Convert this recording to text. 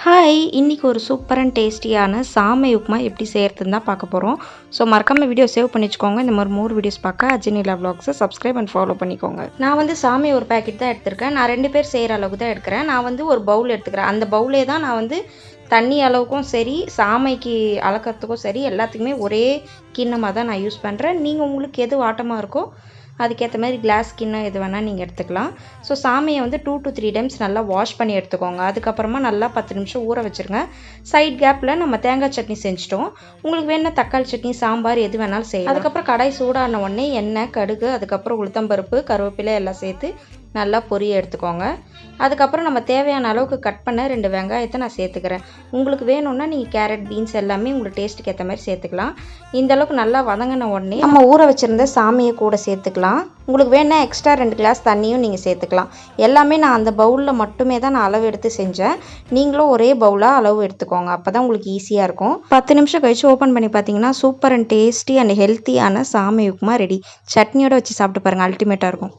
Hi! இன்னைக்கு ஒரு super and டேஸ்டியான சாமை உப்புமா எப்படி செய்கிறதுன்னு தான் பார்க்க போகிறோம். ஸோ மறக்காம வீடியோ சேவ் பண்ணி வச்சுக்கோங்க. இந்த மாதிரி மோர் வீடியோஸ் பார்க்க அஜினிலா விலாக்ஸை சப்ஸ்கிரைப் அண்ட் ஃபாலோ பண்ணிக்கோங்க. நான் வந்து சாமை ஒரு பேக்கெட் தான் எடுத்திருக்கேன். நான் 2 பேர் செய்கிற அளவுக்கு தான் எடுக்கிறேன். நான் வந்து ஒரு பவுல் எடுத்துக்கிறேன். அந்த பவுலே தான் நான் வந்து தண்ணி அளவுக்கும் சரி, சாமைக்கு அளக்கிறதுக்கும் சரி, எல்லாத்துக்குமே ஒரே கிண்ணமாக தான் நான் யூஸ் பண்ணுறேன். நீங்கள் உங்களுக்கு எது வாட்டமாக இருக்கோ அதுக்கேற்ற மாதிரி கிளாஸ் கிண்ணம் எது வேணால் நீங்கள் எடுத்துக்கலாம். ஸோ சாமையை வந்து 2 to 3 டைம்ஸ் நல்லா வாஷ் பண்ணி எடுத்துக்கோங்க. அதுக்கப்புறமா நல்லா 10 நிமிஷம் ஊற வச்சுருங்க. சைட் கேப்பில் நம்ம தேங்காய் சட்னி செஞ்சுட்டோம். உங்களுக்கு வேணால் தக்காளி சட்னி, சாம்பார் எது வேணாலும் செய்யலாம். அதுக்கப்புறம் கடாய் சூடான உடனே எண்ணெய், கடுகு, அதுக்கப்புறம் உளுத்தம்பருப்பு, கருவேப்பிலை எல்லாம் சேர்த்து நல்லா பொரிய எடுத்துக்கோங்க. அதுக்கப்புறம் நம்ம தேவையான அளவுக்கு கட் பண்ண 2 வெங்காயத்தை நான் சேர்த்துக்கிறேன். உங்களுக்கு வேணும்னா நீங்கள் கேரட், பீன்ஸ் எல்லாமே உங்களுக்கு டேஸ்ட்டுக்கு ஏற்ற மாதிரி சேர்த்துக்கலாம். இந்த அளவுக்கு நல்லா வதங்கின உடனே நம்ம ஊற வச்சுருந்த சாமியை கூட சேர்த்துக்கலாம். உங்களுக்கு வேணால் எக்ஸ்ட்ரா 2 கிளாஸ் தண்ணியும் நீங்கள் சேர்த்துக்கலாம். எல்லாமே நான் அந்த பவுலில் மட்டுமே தான் நான் அளவு எடுத்து செஞ்சேன். நீங்களும் ஒரே பவுலாக அளவு எடுத்துக்கோங்க. அப்போ தான் உங்களுக்கு ஈஸியாக இருக்கும். 10 நிமிஷம் கழித்து ஓப்பன் பண்ணி பார்த்தீங்கன்னா சூப்பர் அண்ட் டேஸ்டி அண்ட் ஹெல்த்தியான சாமை உப்புமா ரெடி. சட்னியோடு வச்சு சாப்பிட்டு பாருங்கள், அல்டிமேட்டாக இருக்கும்.